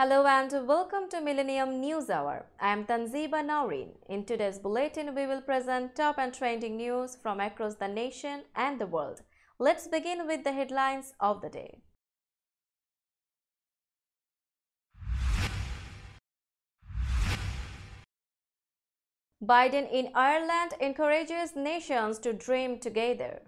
Hello and welcome to Millennium News Hour. I am Tanziba Nawreen. In today's bulletin, we will present top and trending news from across the nation and the world. Let's begin with the headlines of the day. Biden in Ireland encourages nations to dream together.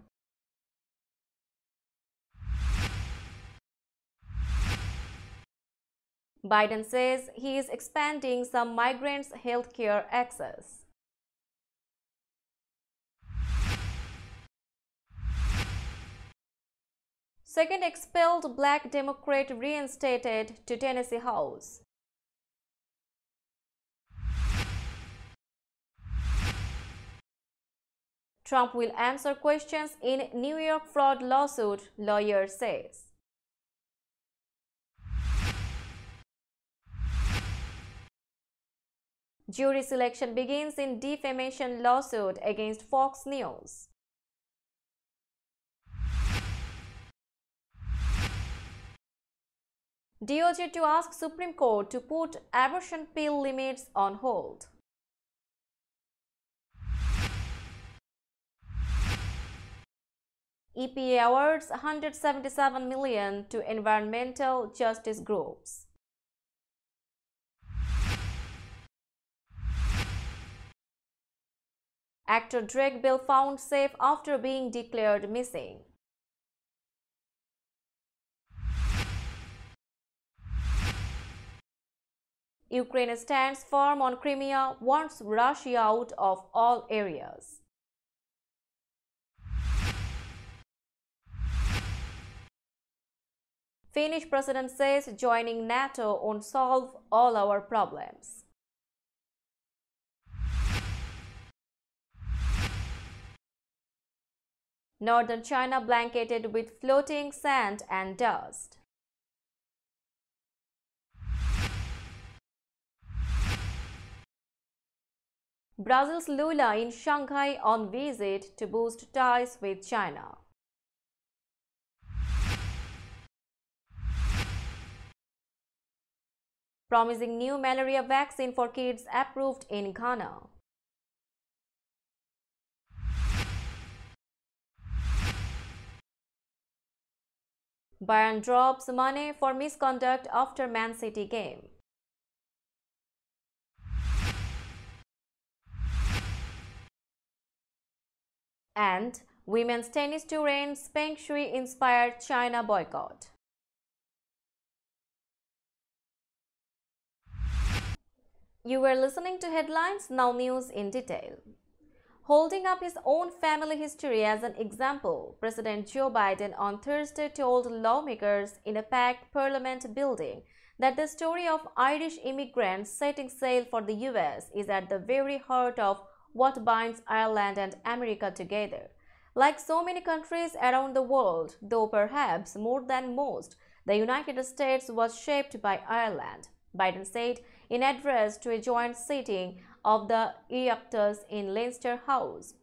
Biden says he is expanding some migrants' healthcare access. Second expelled black Democrat reinstated to Tennessee House. Trump will answer questions in New York fraud lawsuit, lawyer says. Jury selection begins in defamation lawsuit against Fox News. DOJ to ask Supreme Court to put abortion pill limits on hold. EPA awards $177 million to environmental justice groups. Actor Drake Bell found safe after being declared missing. Ukraine stands firm on Crimea, wants Russia out of all areas. Finnish president says joining NATO won't solve all our problems. Northern China blanketed with floating sand and dust. Brazil's Lula in Shanghai on visit to boost ties with China. Promising new malaria vaccine for kids approved in Ghana. Bayern drops money for misconduct after Man City game. And women's tennis tour ends, Peng Shui-inspired China boycott. You were listening to headlines, now news in detail. Holding up his own family history as an example, President Joe Biden on Thursday told lawmakers in a packed Parliament building that the story of Irish immigrants setting sail for the US is at the very heart of what binds Ireland and America together. Like so many countries around the world, though perhaps more than most, the United States was shaped by Ireland, Biden said in address to a joint sitting of the electors in Leinster House.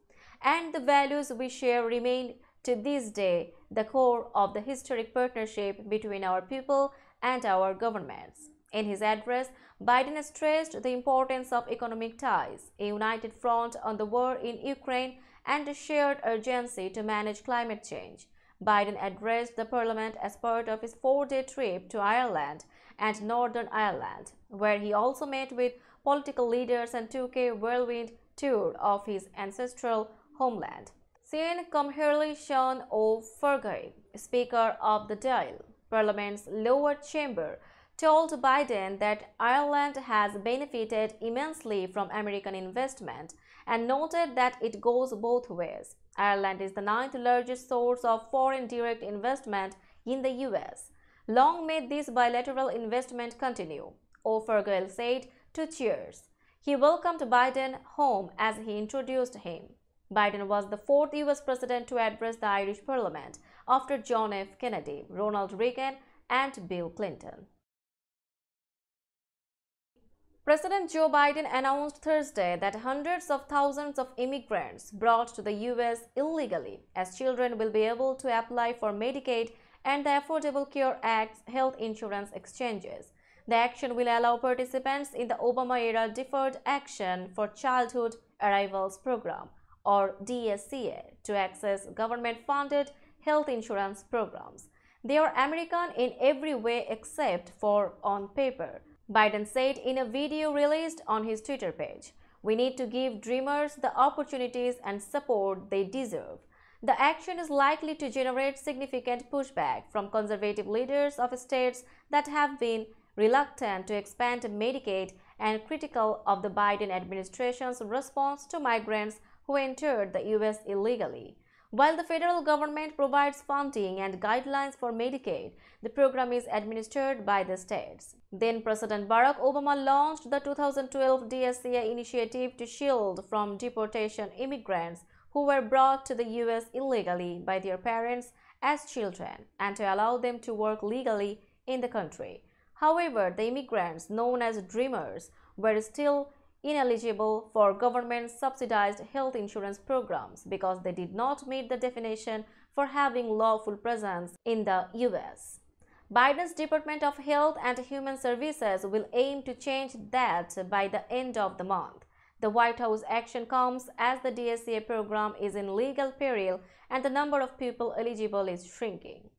And the values we share remain to this day the core of the historic partnership between our people and our governments. In his address, Biden stressed the importance of economic ties, a united front on the war in Ukraine, and a shared urgency to manage climate change. Biden addressed the parliament as part of his 4-day trip to Ireland and Northern Ireland, where he also met with political leaders and took a whirlwind tour of his ancestral homeland. Sean Cumhurley Sean O'Ferguy, Speaker of the Dáil, Parliament's lower chamber, told Biden that Ireland has benefited immensely from American investment and noted that it goes both ways. Ireland is the 9th largest source of foreign direct investment in the US. Long may this bilateral investment continue, O'Ferguy said to Cheers. He welcomed Biden home as he introduced him. Biden was the 4th US president to address the Irish Parliament after John F. Kennedy, Ronald Reagan, and Bill Clinton. President Joe Biden announced Thursday that hundreds of thousands of immigrants brought to the US illegally as children will be able to apply for Medicaid and the Affordable Care Act's health insurance exchanges. The action will allow participants in the Obama-era Deferred Action for Childhood Arrivals Program, or DSCA, to access government-funded health insurance programs. They are American in every way except for on paper, Biden said in a video released on his Twitter page. We need to give dreamers the opportunities and support they deserve. The action is likely to generate significant pushback from conservative leaders of states that have been reluctant to expand Medicaid and critical of the Biden administration's response to migrants who entered the U.S. illegally. While the federal government provides funding and guidelines for Medicaid, the program is administered by the states. Then President Barack Obama launched the 2012 DSCA initiative to shield from deportation immigrants who were brought to the U.S. illegally by their parents as children and to allow them to work legally in the country. However, the immigrants known as Dreamers were still ineligible for government-subsidized health insurance programs because they did not meet the definition for having lawful presence in the U.S. Biden's Department of Health and Human Services will aim to change that by the end of the month. The White House action comes as the DSCA program is in legal peril and the number of people eligible is shrinking.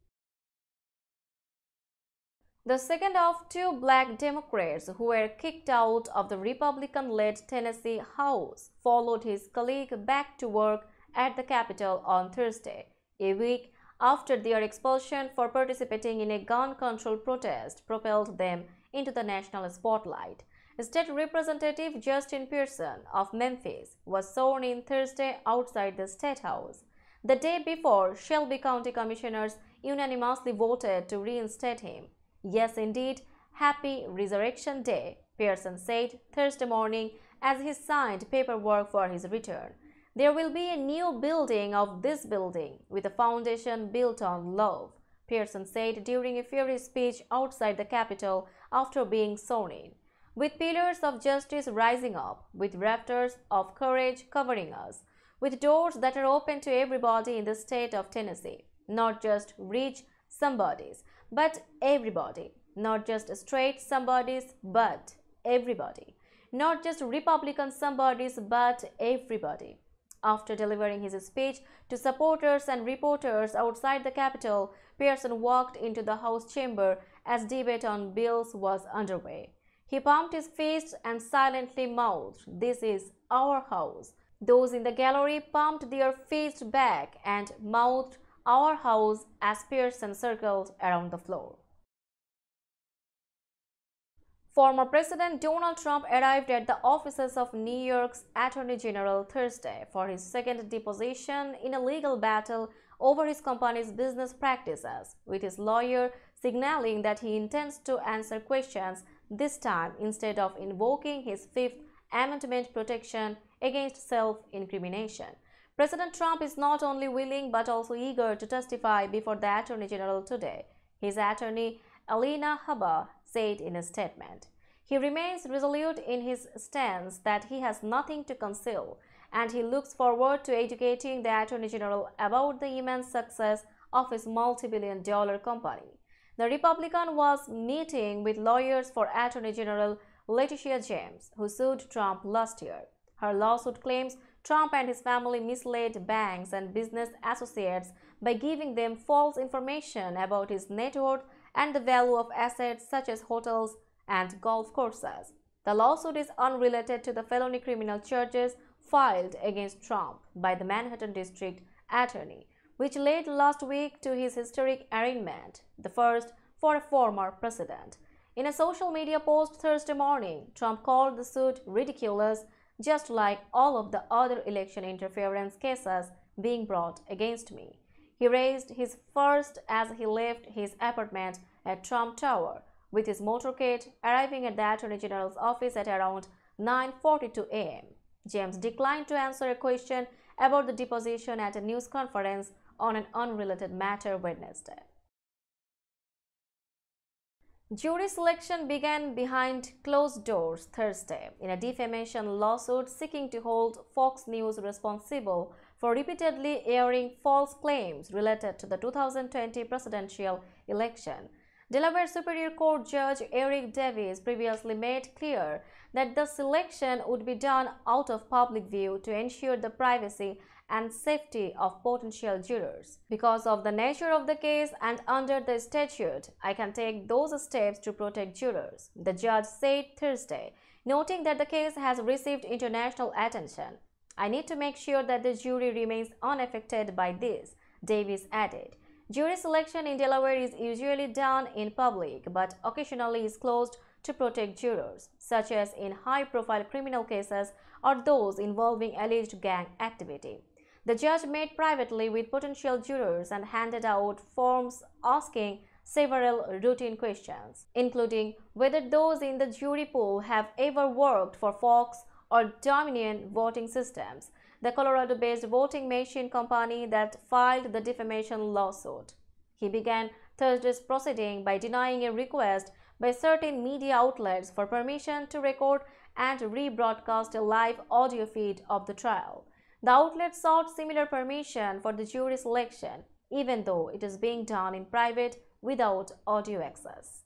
The second of two black Democrats who were kicked out of the Republican-led Tennessee House followed his colleague back to work at the Capitol on Thursday, a week after their expulsion for participating in a gun control protest propelled them into the national spotlight. State Representative Justin Pearson of Memphis was sworn in Thursday outside the State House. The day before, Shelby County Commissioners unanimously voted to reinstate him. Yes, indeed, happy Resurrection Day, Pearson said Thursday morning as he signed paperwork for his return. There will be a new building of this building with a foundation built on love, Pearson said during a fiery speech outside the Capitol after being sworn in. With pillars of justice rising up, with rafters of courage covering us, with doors that are open to everybody in the state of Tennessee, not just rich somebodies, but everybody, not just straight somebodies, but everybody, not just Republican somebodies, but everybody. After delivering his speech to supporters and reporters outside the Capitol, Pearson walked into the House chamber as debate on bills was underway. He pumped his fist and silently mouthed, "This is our house." Those in the gallery pumped their fists back and mouthed, "Our house," as Pearson circled around the floor. Former President Donald Trump arrived at the offices of New York's Attorney General Thursday for his second deposition in a legal battle over his company's business practices, with his lawyer signaling that he intends to answer questions this time instead of invoking his Fifth Amendment protection against self-incrimination. President Trump is not only willing but also eager to testify before the Attorney General today, his attorney Alina Habba said in a statement. He remains resolute in his stance that he has nothing to conceal, and he looks forward to educating the Attorney General about the immense success of his multi-billion-dollar company. The Republican was meeting with lawyers for Attorney General Letitia James, who sued Trump last year. Her lawsuit claims Trump and his family misled banks and business associates by giving them false information about his net worth and the value of assets such as hotels and golf courses. The lawsuit is unrelated to the felony criminal charges filed against Trump by the Manhattan District Attorney, which led last week to his historic arraignment, the first for a former president. In a social media post Thursday morning, Trump called the suit ridiculous, just like all of the other election interference cases being brought against me. He raised his fist as he left his apartment at Trump Tower, with his motorcade arriving at the Attorney General's office at around 9:42 a.m. James declined to answer a question about the deposition at a news conference on an unrelated matter Wednesday. Jury selection began behind closed doors Thursday in a defamation lawsuit seeking to hold Fox News responsible for repeatedly airing false claims related to the 2020 presidential election. Delaware Superior Court Judge Eric Davis previously made clear that the selection would be done out of public view to ensure the privacy and safety of potential jurors. Because of the nature of the case and under the statute, I can take those steps to protect jurors, the judge said Thursday, noting that the case has received international attention. I need to make sure that the jury remains unaffected by this, Davis added. Jury selection in Delaware is usually done in public, but occasionally is closed to protect jurors, such as in high-profile criminal cases or those involving alleged gang activity. The judge met privately with potential jurors and handed out forms asking several routine questions, including whether those in the jury pool have ever worked for Fox or Dominion voting systems, the Colorado-based voting machine company that filed the defamation lawsuit. He began Thursday's proceeding by denying a request by certain media outlets for permission to record and rebroadcast a live audio feed of the trial. The outlet sought similar permission for the jury selection, even though it is being done in private without audio access.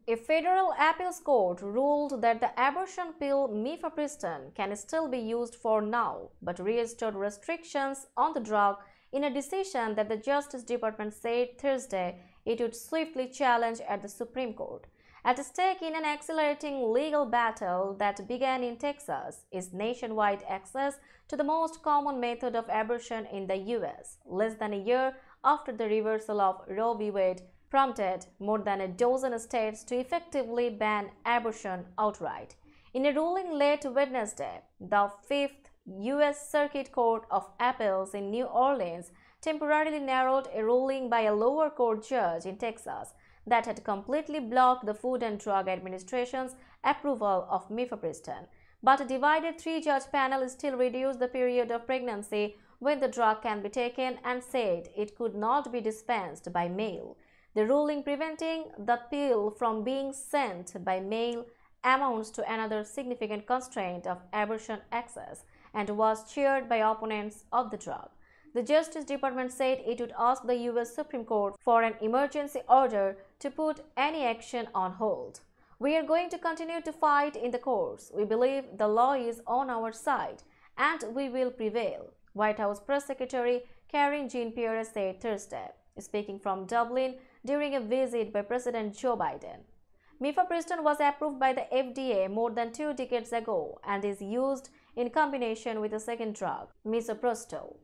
A federal appeals court ruled that the abortion pill mifepristone can still be used for now, but restored restrictions on the drug in a decision that the Justice Department said Thursday it would swiftly challenge at the Supreme Court. At stake in an accelerating legal battle that began in Texas is nationwide access to the most common method of abortion in the U.S., less than a year after the reversal of Roe v. Wade prompted more than a dozen states to effectively ban abortion outright. In a ruling late Wednesday, the Fifth U.S. Circuit Court of Appeals in New Orleans temporarily narrowed a ruling by a lower court judge in Texas that had completely blocked the Food and Drug Administration's approval of mifepristone. But a divided three-judge panel still reduced the period of pregnancy when the drug can be taken and said it could not be dispensed by mail. The ruling preventing the pill from being sent by mail amounts to another significant constraint of abortion access and was cheered by opponents of the drug. The Justice Department said it would ask the U.S. Supreme Court for an emergency order to put any action on hold. We are going to continue to fight in the courts. We believe the law is on our side and we will prevail, White House Press Secretary Karine Jean-Pierre said Thursday, speaking from Dublin during a visit by President Joe Biden. Mifepristone was approved by the FDA more than 2 decades ago and is used in combination with a second drug, misoprostol.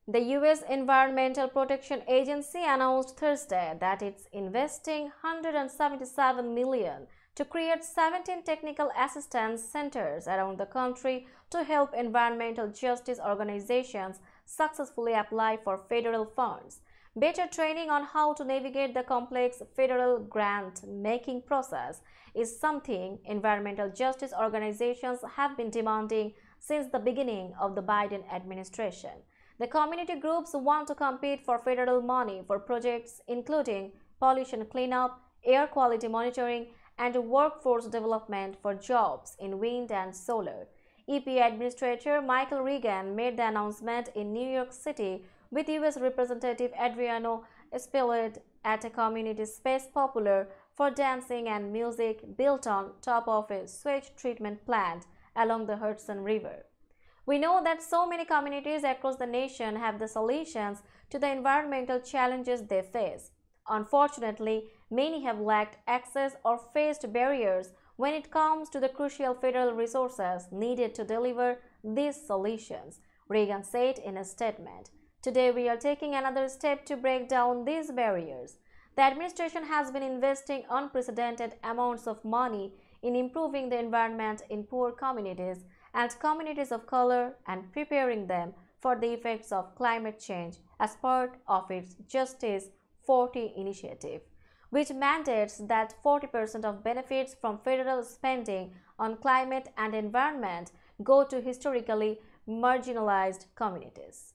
The U.S. Environmental Protection Agency announced Thursday that it's investing $177 million to create 17 technical assistance centers around the country to help environmental justice organizations successfully apply for federal funds. Better training on how to navigate the complex federal grant-making process is something environmental justice organizations have been demanding since the beginning of the Biden administration. The community groups want to compete for federal money for projects including pollution cleanup, air quality monitoring, and workforce development for jobs in wind and solar. EPA Administrator Michael Regan made the announcement in New York City with U.S. Representative Adriano Espelid at a community space popular for dancing and music built on top of a sewage treatment plant along the Hudson River. We know that so many communities across the nation have the solutions to the environmental challenges they face. Unfortunately, many have lacked access or faced barriers when it comes to the crucial federal resources needed to deliver these solutions, Reagan said in a statement. Today, we are taking another step to break down these barriers. The administration has been investing unprecedented amounts of money in improving the environment in poor communities and communities of color and preparing them for the effects of climate change as part of its Justice 40 initiative, which mandates that 40% of benefits from federal spending on climate and environment go to historically marginalized communities.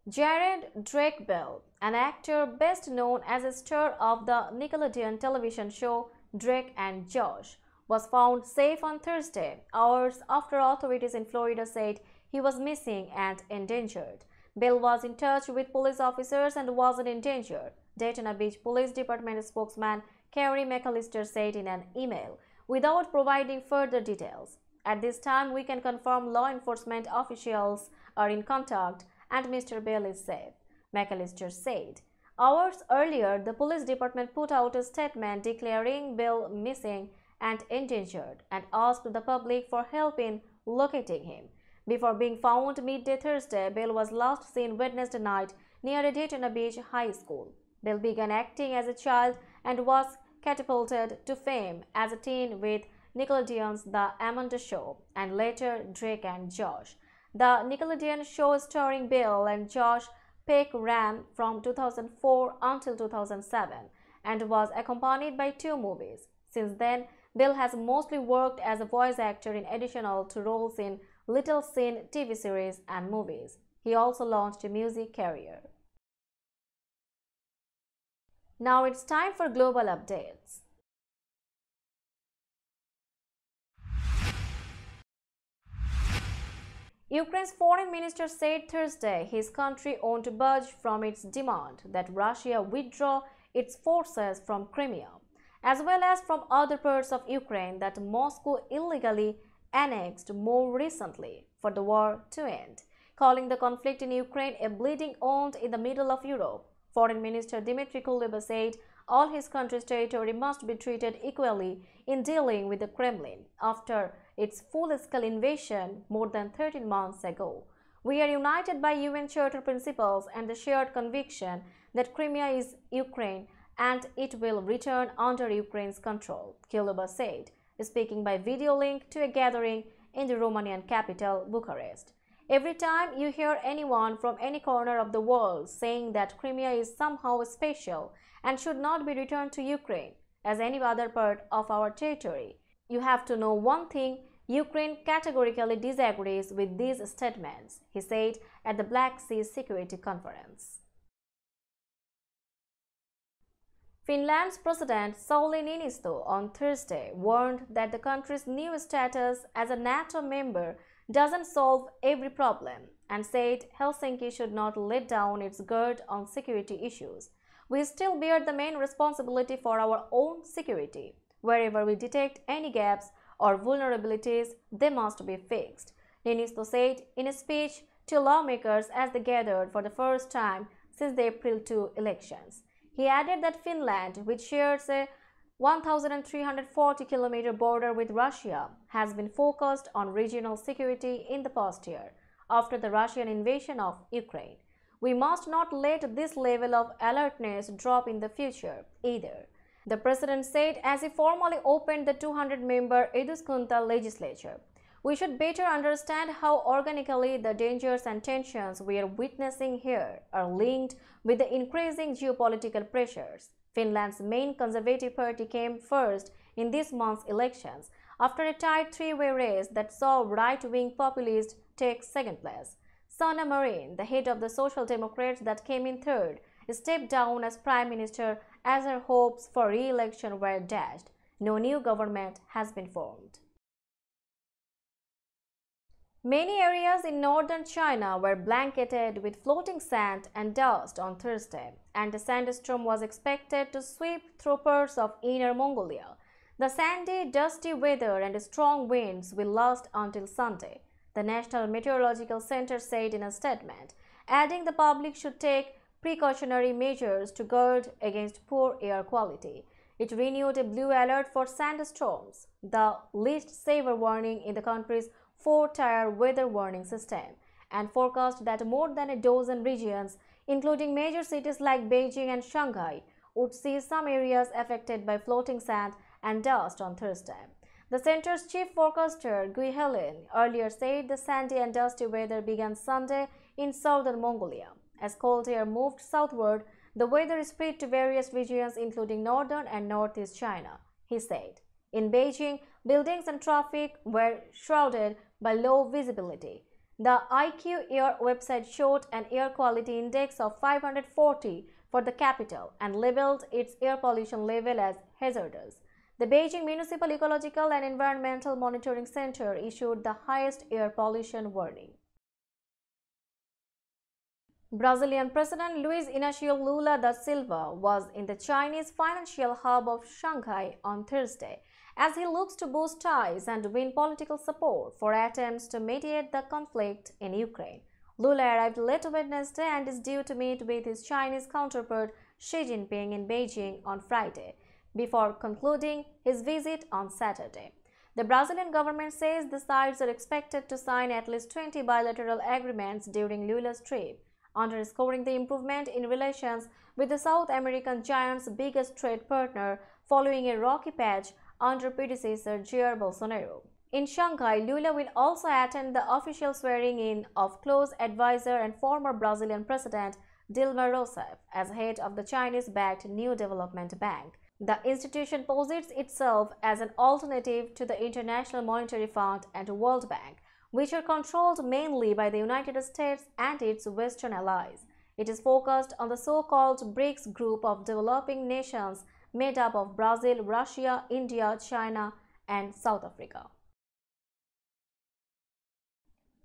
Jared Drakebell, an actor best known as a star of the Nickelodeon television show Drake and Josh, was found safe on Thursday, hours after authorities in Florida said he was missing and endangered. Bill was in touch with police officers and wasn't in danger, Daytona Beach Police Department spokesman Kerry McAllister said in an email, without providing further details. At this time, we can confirm law enforcement officials are in contact and Mr. Bill is safe, McAllister said. Hours earlier, the police department put out a statement declaring Bill missing and endangered and asked the public for help in locating him. Before being found midday Thursday, Bill was last seen Wednesday night near a Daytona Beach high school. Bill began acting as a child and was catapulted to fame as a teen with Nickelodeon's The Amanda Show and later Drake and Josh. The Nickelodeon show starring Bill and Josh Peck ran from 2004 until 2007 and was accompanied by 2 movies. Since then, Bill has mostly worked as a voice actor in addition to roles in Little Sin TV series and movies. He also launched a music career. Now it's time for global updates. Ukraine's foreign minister said Thursday his country won't budge from its demand that Russia withdraw its forces from Crimea, as well as from other parts of Ukraine that Moscow illegally annexed more recently for the war to end, calling the conflict in Ukraine a bleeding wound in the middle of Europe. Foreign Minister Dmitry Kuleba said all his country's territory must be treated equally in dealing with the Kremlin after its full-scale invasion more than 13 months ago. We are united by UN Charter principles and the shared conviction that Crimea is Ukraine and it will return under Ukraine's control, Kuleba said, speaking by video link to a gathering in the Romanian capital, Bucharest. Every time you hear anyone from any corner of the world saying that Crimea is somehow special and should not be returned to Ukraine as any other part of our territory, you have to know one thing: Ukraine categorically disagrees with these statements, he said at the Black Sea Security Conference. Finland's President Sauli Niinistö on Thursday warned that the country's new status as a NATO member doesn't solve every problem and said Helsinki should not let down its guard on security issues. We still bear the main responsibility for our own security. Wherever we detect any gaps or vulnerabilities, they must be fixed, Niinistö said in a speech to lawmakers as they gathered for the first time since the April 2 elections. He added that Finland, which shares a 1,340-kilometer border with Russia, has been focused on regional security in the past year after the Russian invasion of Ukraine. We must not let this level of alertness drop in the future either, the president said as he formally opened the 200-member Eduskunta legislature. We should better understand how organically the dangers and tensions we are witnessing here are linked with the increasing geopolitical pressures. Finland's main conservative party came first in this month's elections after a tight 3-way race that saw right-wing populists take second place. Sanna Marin, the head of the Social Democrats that came in third, stepped down as prime minister as her hopes for re-election were dashed. No new government has been formed. Many areas in northern China were blanketed with floating sand and dust on Thursday, and a sandstorm was expected to sweep through parts of Inner Mongolia. The sandy, dusty weather and strong winds will last until Sunday, the National Meteorological Center said in a statement, adding the public should take precautionary measures to guard against poor air quality. It renewed a blue alert for sandstorms, the least severe warning in the country's 4-tier weather warning system, and forecast that more than a dozen regions, including major cities like Beijing and Shanghai, would see some areas affected by floating sand and dust on Thursday. The center's chief forecaster, Gui Helen, earlier said the sandy and dusty weather began Sunday in southern Mongolia. As cold air moved southward, the weather spread to various regions including northern and northeast China, he said. In Beijing, buildings and traffic were shrouded by low visibility. The IQ Air website showed an air quality index of 540 for the capital and labeled its air pollution level as hazardous. The Beijing Municipal Ecological and Environmental Monitoring Center issued the highest air pollution warning. Brazilian President Luiz Inácio Lula da Silva was in the Chinese financial hub of Shanghai on Thursday as he looks to boost ties and win political support for attempts to mediate the conflict in Ukraine. Lula arrived late Wednesday and is due to meet with his Chinese counterpart Xi Jinping in Beijing on Friday, before concluding his visit on Saturday. The Brazilian government says the sides are expected to sign at least 20 bilateral agreements during Lula's trip, underscoring the improvement in relations with the South American giant's biggest trade partner following a rocky patch under predecessor Jair Bolsonaro. In Shanghai, Lula will also attend the official swearing-in of close advisor and former Brazilian President Dilma Rousseff as head of the Chinese-backed New Development Bank. The institution posits itself as an alternative to the International Monetary Fund and World Bank, which are controlled mainly by the United States and its Western allies. It is focused on the so-called BRICS group of developing nations made up of Brazil, Russia, India, China, and South Africa.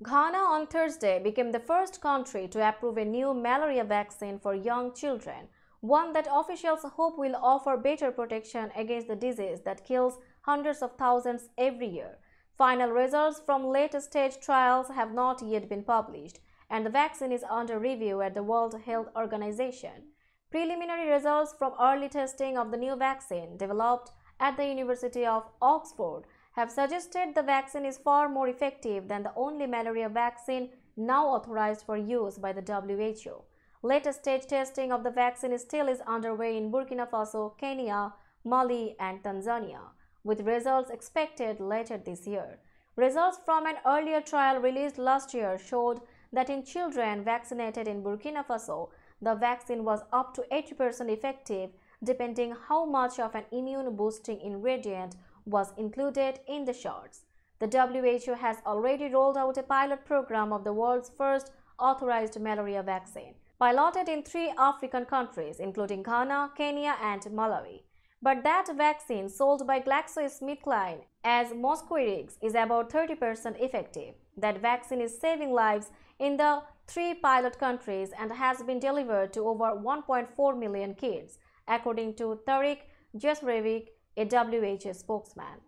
Ghana on Thursday became the first country to approve a new malaria vaccine for young children, one that officials hope will offer better protection against the disease that kills hundreds of thousands every year. Final results from late-stage trials have not yet been published, and the vaccine is under review at the World Health Organization. Preliminary results from early testing of the new vaccine, developed at the University of Oxford, have suggested the vaccine is far more effective than the only malaria vaccine now authorized for use by the WHO. Late-stage testing of the vaccine still is underway in Burkina Faso, Kenya, Mali, and Tanzania, with results expected later this year. Results from an earlier trial released last year showed that in children vaccinated in Burkina Faso, the vaccine was up to 80% effective, depending how much of an immune-boosting ingredient was included in the shots. The WHO has already rolled out a pilot program of the world's first authorized malaria vaccine, piloted in 3 African countries, including Ghana, Kenya, and Malawi. But that vaccine, sold by GlaxoSmithKline as Mosquirix, is about 30% effective. That vaccine is saving lives in the 3 pilot countries and has been delivered to over 1.4 million kids, according to Tariq Jesrevic, a WHO spokesman.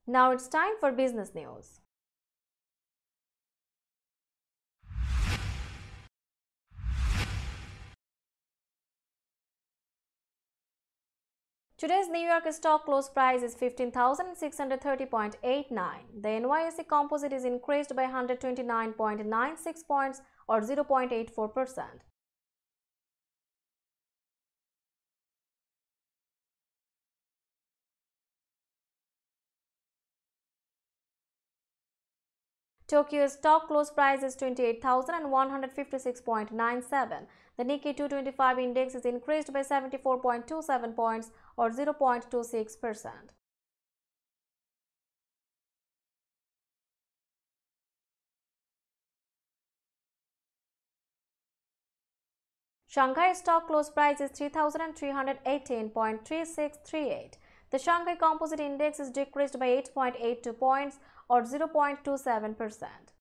Now it's time for business news. Today's New York stock close price is 15,630.89. The NYSE Composite is increased by 129.96 points or 0.84%. Tokyo's stock close price is 28,156.97. The Nikkei 225 index is increased by 74.27 points or 0.26%. Shanghai stock close price is 3,318.3638. The Shanghai Composite Index is decreased by 8.82 points or 0.27%.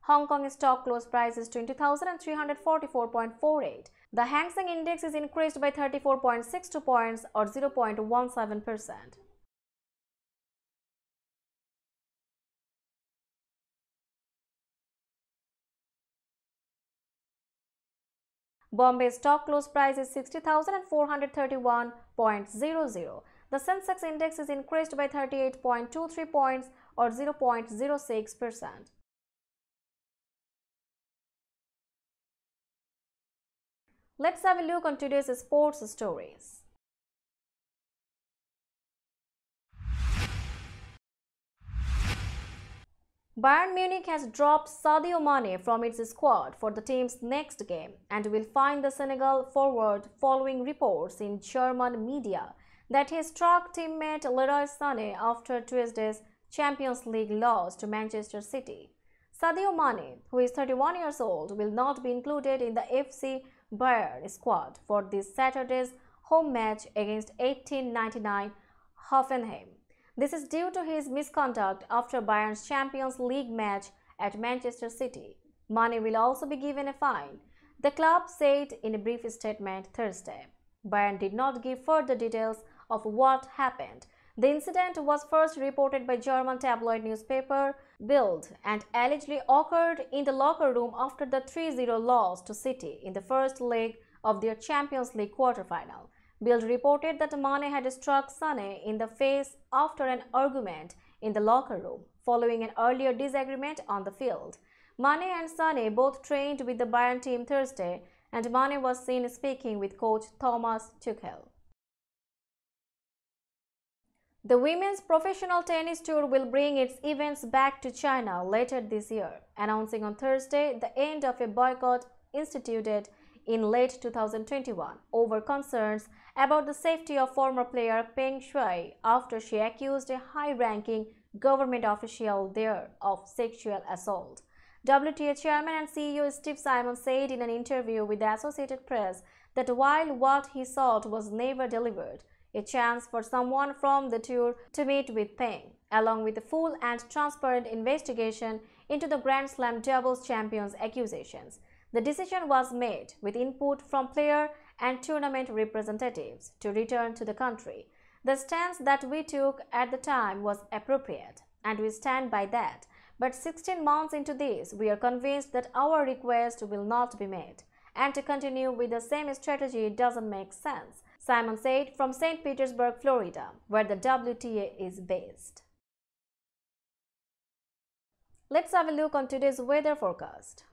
Hong Kong stock close price is 20,344.48. The Hang Seng Index is increased by 34.62 points or 0.17%. Bombay stock close price is 60,431.00. The Sensex Index is increased by 38.23 points or 0.06%. Let's have a look on today's sports stories. Bayern Munich has dropped Sadio Mane from its squad for the team's next game and will find the Senegal forward following reports in German media that he struck teammate Leroy Sané after Tuesday's Champions League loss to Manchester City. Sadio Mane, who is 31 years old, will not be included in the FC Bayern squad for this Saturday's home match against 1899 Hoffenheim. This is due to his misconduct after Bayern's Champions League match at Manchester City. Mane will also be given a fine, the club said in a brief statement Thursday. Bayern did not give further details of what happened. The incident was first reported by German tabloid newspaper Bild and allegedly occurred in the locker room after the 3-0 loss to City in the first leg of their Champions League quarter-final. Bild reported that Mane had struck Sané in the face after an argument in the locker room, following an earlier disagreement on the field. Mane and Sané both trained with the Bayern team Thursday, and Mane was seen speaking with coach Thomas Tuchel. The Women's Professional Tennis Tour will bring its events back to China later this year, announcing on Thursday the end of a boycott instituted in late 2021 over concerns about the safety of former player Peng Shuai after she accused a high-ranking government official there of sexual assault. WTA Chairman and CEO Steve Simon said in an interview with the Associated Press that while what he sought was never delivered, a chance for someone from the tour to meet with Peng, along with a full and transparent investigation into the Grand Slam doubles champions' accusations. The decision was made with input from player and tournament representatives to return to the country. The stance that we took at the time was appropriate, and we stand by that. But 16 months into this, we are convinced that our request will not be made, and to continue with the same strategy doesn't make sense, Simon said from St. Petersburg, Florida, where the WTA is based. Let's have a look on today's weather forecast.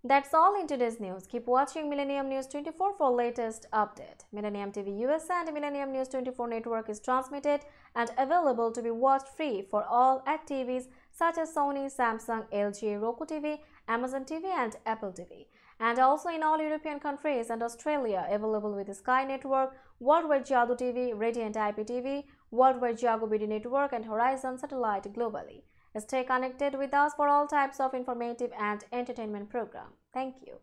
That's all in today's news. Keep watching Millennium News 24 for latest update. Millennium TV USA and Millennium News 24 network is transmitted and available to be watched free for all at TVs such as Sony, Samsung, LG, Roku TV, Amazon TV and Apple TV. and also in all European countries and Australia, available with Sky Network, Worldwide Jago TV, Radiant IPTV, Worldwide Jago BD Network, and Horizon Satellite globally. Stay connected with us for all types of informative and entertainment program. Thank you.